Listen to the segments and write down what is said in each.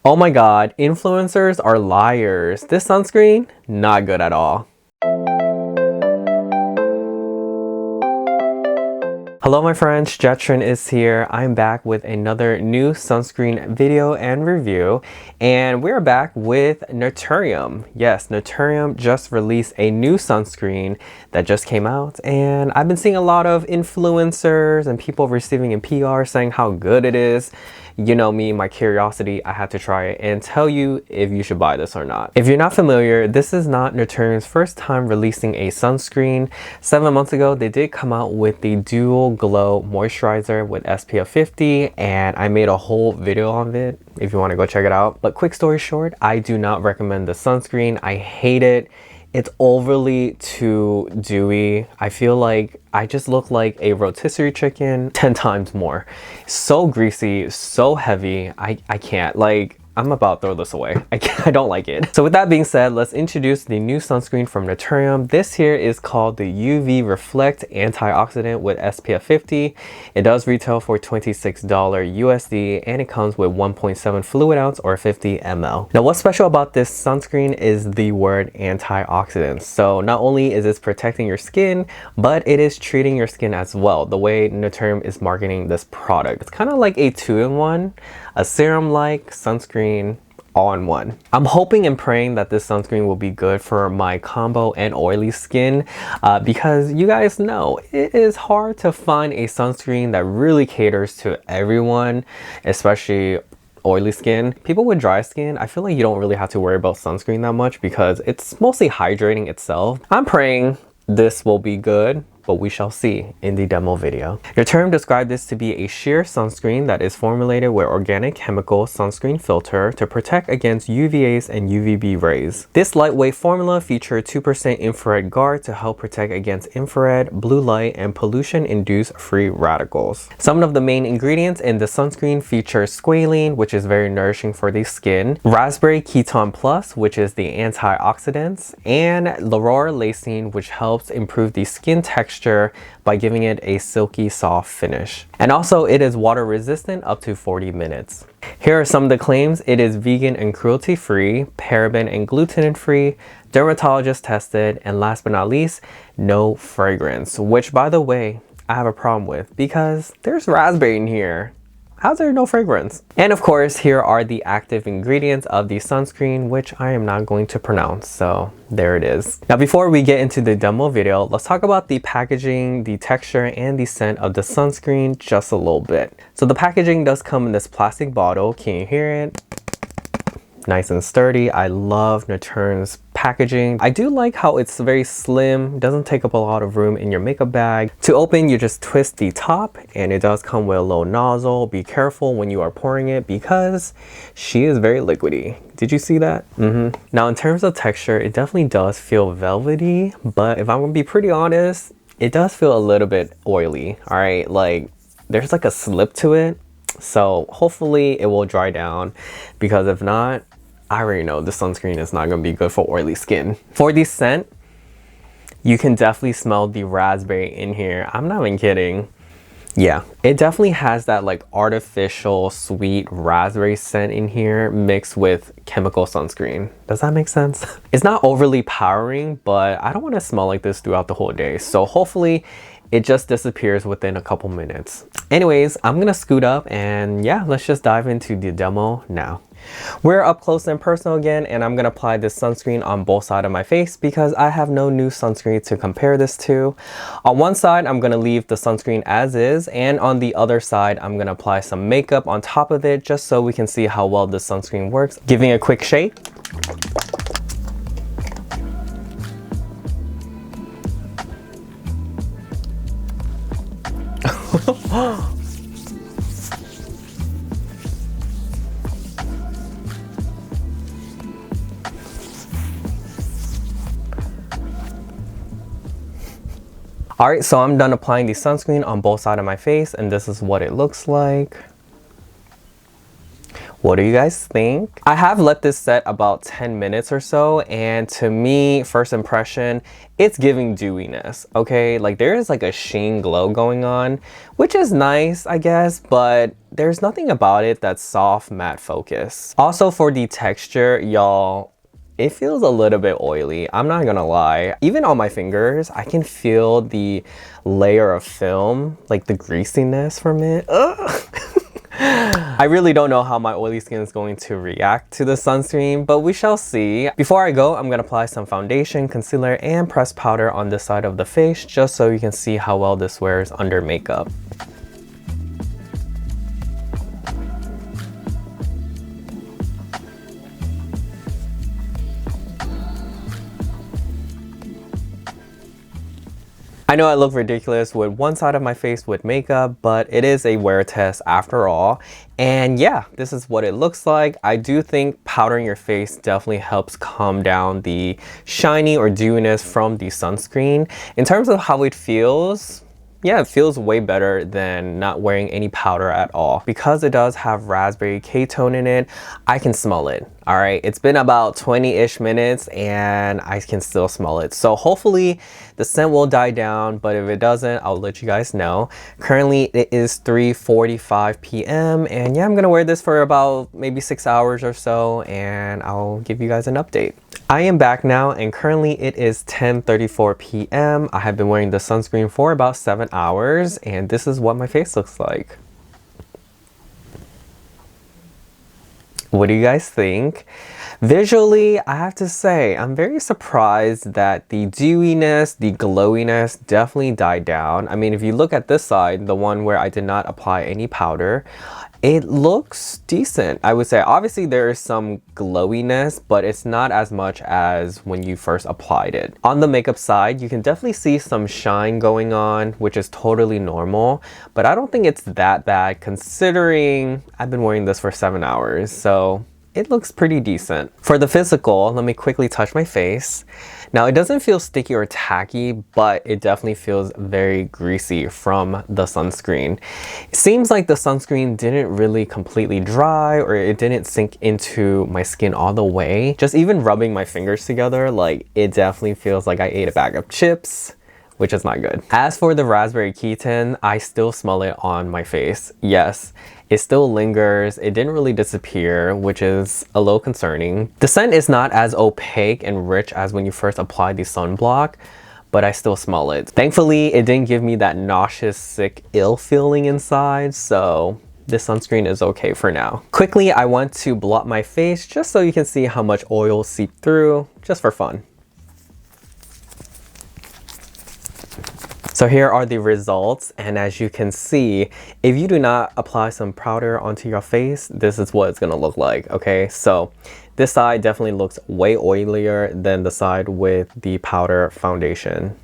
Oh my god, influencers are liars. This sunscreen, not good at all. Hello my friends, Naturium is here. I'm back with another new sunscreen video and review, and we're back with Naturium. Yes, Naturium just released a new sunscreen that just came out, and I've been seeing a lot of influencers and people receiving in PR saying how good it is. You know me, my curiosity, I had to try it and tell you if you should buy this or not. If you're not familiar, this is not Naturium's first time releasing a sunscreen. 7 months ago, they did come out with the Dual Glow Moisturizer with SPF 50, and I made a whole video on it if you want to go check it out. But quick story short, I do not recommend the sunscreen. I hate it. It's overly too dewy. I feel like I just look like a rotisserie chicken 10 times more. So greasy, so heavy. I can't. Like, I'm about to throw this away. I don't like it. So with that being said, let's introduce the new sunscreen from Naturium. This here is called the UV Reflect Antioxidant with SPF 50. It does retail for $26 USD, and it comes with 1.7 fluid ounce or 50 ml. Now what's special about this sunscreen is the word antioxidants. So not only is this protecting your skin, but it is treating your skin as well, the way Naturium is marketing this product. It's kind of like a 2-in-1, a serum-like sunscreen all in one. I'm hoping and praying that this sunscreen will be good for my combo and oily skin because you guys know it is hard to find a sunscreen that really caters to everyone, especially oily skin. People with dry skin, I feel like you don't really have to worry about sunscreen that much because it's mostly hydrating itself. I'm praying this will be good, but we shall see in the demo video. Naturium described this to be a sheer sunscreen that is formulated with organic chemical sunscreen filter to protect against UVAs and UVB rays. This lightweight formula features 2% infrared guard to help protect against infrared, blue light, and pollution-induced free radicals. Some of the main ingredients in the sunscreen feature squalene, which is very nourishing for the skin, raspberry ketone plus, which is the antioxidants, and laurolacine, which helps improve the skin texture by giving it a silky soft finish. And also it is water resistant up to 40 minutes. Here are some of the claims. It is vegan and cruelty free, paraben and gluten free, dermatologist tested, and last but not least, no fragrance, which by the way, I have a problem with because there's raspberry in here. How's there no fragrance? And of course, here are the active ingredients of the sunscreen, which I am not going to pronounce, so there it is. Now, before we get into the demo video, let's talk about the packaging, the texture, and the scent of the sunscreen just a little bit. So the packaging does come in this plastic bottle. Can you hear it? Nice and sturdy. I love Naturium's packaging. I do like how it's very slim, doesn't take up a lot of room in your makeup bag. To open, you just twist the top, and it does come with a little nozzle. Be careful when you are pouring it because she is very liquidy. Did you see that? Now in terms of texture, it definitely does feel velvety, but if I'm gonna be pretty honest, it does feel a little bit oily. All right, like there's like a slip to it. So hopefully it will dry down, because if not, I already know the sunscreen is not going to be good for oily skin. For the scent, you can definitely smell the raspberry in here. I'm not even kidding. Yeah, it definitely has that like artificial sweet raspberry scent in here mixed with chemical sunscreen. Does that make sense? It's not overly powering, but I don't want to smell like this throughout the whole day. So hopefully it just disappears within a couple minutes. Anyways, I'm gonna scoot up and yeah, let's just dive into the demo now. We're up close and personal again, and I'm gonna apply this sunscreen on both sides of my face because I have no new sunscreen to compare this to. On one side, I'm gonna leave the sunscreen as is, and on the other side, I'm gonna apply some makeup on top of it just so we can see how well the sunscreen works. Giving a quick shake. Alright, so I'm done applying the sunscreen on both sides of my face, and this is what it looks like. What do you guys think? I have let this set about 10 minutes or so, and to me, first impression, it's giving dewiness, okay? Like there is like a sheen glow going on, which is nice, I guess, but there's nothing about it that's soft matte focus. Also for the texture, y'all, it feels a little bit oily. I'm not gonna lie. Even on my fingers, I can feel the layer of film, like the greasiness from it. Ugh. I really don't know how my oily skin is going to react to the sunscreen, but we shall see. Before I go, I'm going to apply some foundation, concealer, and pressed powder on this side of the face just so you can see how well this wears under makeup. I know I look ridiculous with one side of my face with makeup, but it is a wear test after all. And yeah, this is what it looks like. I do think powdering your face definitely helps calm down the shiny or dewiness from the sunscreen. In terms of how it feels, yeah, it feels way better than not wearing any powder at all. Because it does have raspberry ketone in it, I can smell it. All right, it's been about 20-ish minutes and I can still smell it. So hopefully the scent will die down, but if it doesn't, I'll let you guys know. Currently it is 3:45 p.m. and yeah, I'm gonna wear this for about maybe 6 hours or so and I'll give you guys an update. I am back now and currently it is 10:34 p.m. I have been wearing the sunscreen for about 7 hours and this is what my face looks like. What do you guys think? Visually, I have to say, I'm very surprised that the dewiness, the glowiness definitely died down. I mean, if you look at this side, the one where I did not apply any powder, it looks decent. I would say obviously there is some glowiness, but it's not as much as when you first applied it. On the makeup side, you can definitely see some shine going on, which is totally normal, but I don't think it's that bad considering I've been wearing this for 7 hours, so it looks pretty decent. For the physical, let me quickly touch my face. Now it doesn't feel sticky or tacky, but it definitely feels very greasy from the sunscreen. It seems like the sunscreen didn't really completely dry or it didn't sink into my skin all the way. Just even rubbing my fingers together, like it definitely feels like I ate a bag of chips, which is not good. As for the raspberry ketone, I still smell it on my face. Yes, it still lingers. It didn't really disappear, which is a little concerning. The scent is not as opaque and rich as when you first apply the sunblock, but I still smell it. Thankfully, it didn't give me that nauseous, sick, ill feeling inside, so this sunscreen is okay for now. Quickly, I want to blot my face just so you can see how much oil seeped through, just for fun. So here are the results, and as you can see, if you do not apply some powder onto your face, this is what it's gonna look like, okay? So this side definitely looks way oilier than the side with the powder foundation.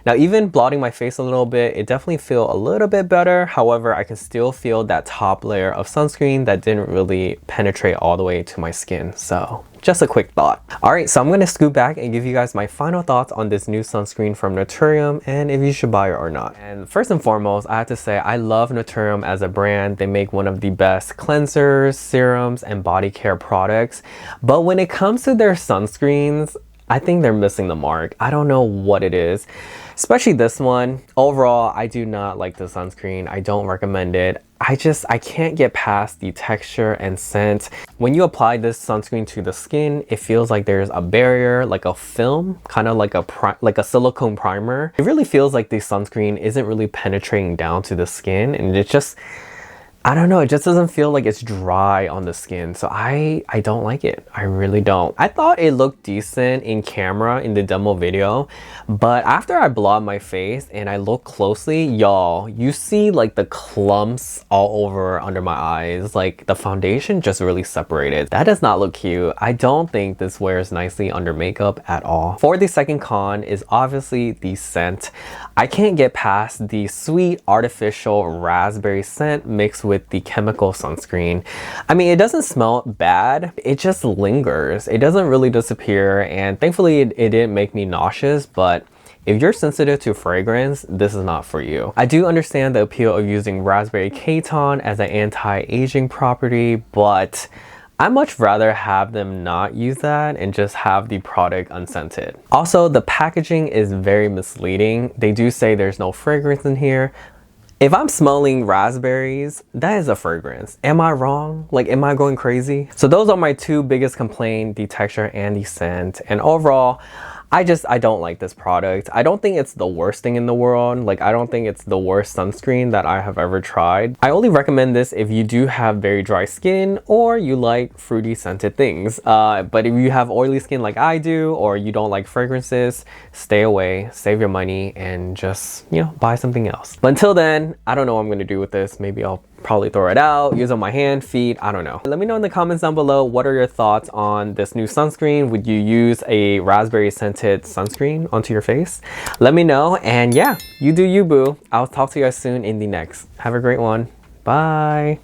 Now even blotting my face a little bit, it definitely feels a little bit better. However, I can still feel that top layer of sunscreen that didn't really penetrate all the way to my skin. So just a quick thought. All right, so I'm gonna scoot back and give you guys my final thoughts on this new sunscreen from Naturium and if you should buy it or not. And first and foremost, I have to say I love Naturium as a brand. They make one of the best cleansers, serums, and body care products. But when it comes to their sunscreens, I think they're missing the mark. I don't know what it is. Especially this one. Overall, I do not like the sunscreen. I don't recommend it. I can't get past the texture and scent. When you apply this sunscreen to the skin, it feels like there's a barrier, like a film, kind of like a silicone primer. It really feels like the sunscreen isn't really penetrating down to the skin, and it just, I don't know, it just doesn't feel like it's dry on the skin. So I don't like it. I really don't. I thought it looked decent in camera in the demo video, but after I blot my face and I look closely, y'all, you see like the clumps all over under my eyes. Like the foundation just really separated. That does not look cute. I don't think this wears nicely under makeup at all. For the second con is obviously the scent. I can't get past the sweet artificial raspberry scent mixed with the chemical sunscreen. I mean, it doesn't smell bad, it just lingers. It doesn't really disappear, and thankfully it didn't make me nauseous, but if you're sensitive to fragrance, this is not for you. I do understand the appeal of using raspberry ketone as an anti-aging property, but I much rather have them not use that and just have the product unscented. Also, the packaging is very misleading. They do say there's no fragrance in here. If I'm smelling raspberries, that is a fragrance. Am I wrong? Like, am I going crazy? So those are my two biggest complaints, the texture and the scent. And overall, I don't like this product. I don't think it's the worst thing in the world. Like, I don't think it's the worst sunscreen that I have ever tried. I only recommend this if you do have very dry skin or you like fruity scented things. But if you have oily skin like I do, or you don't like fragrances, stay away, save your money, and just, you know, buy something else. But until then, I don't know what I'm gonna do with this. Maybe I'll probably throw it out, use it on my hand, feet, I don't know. Let me know in the comments down below, what are your thoughts on this new sunscreen? Would you use a raspberry scented sunscreen onto your face? Let me know, and yeah, you do you, boo. I'll talk to you guys soon in the next. Have a great one. Bye.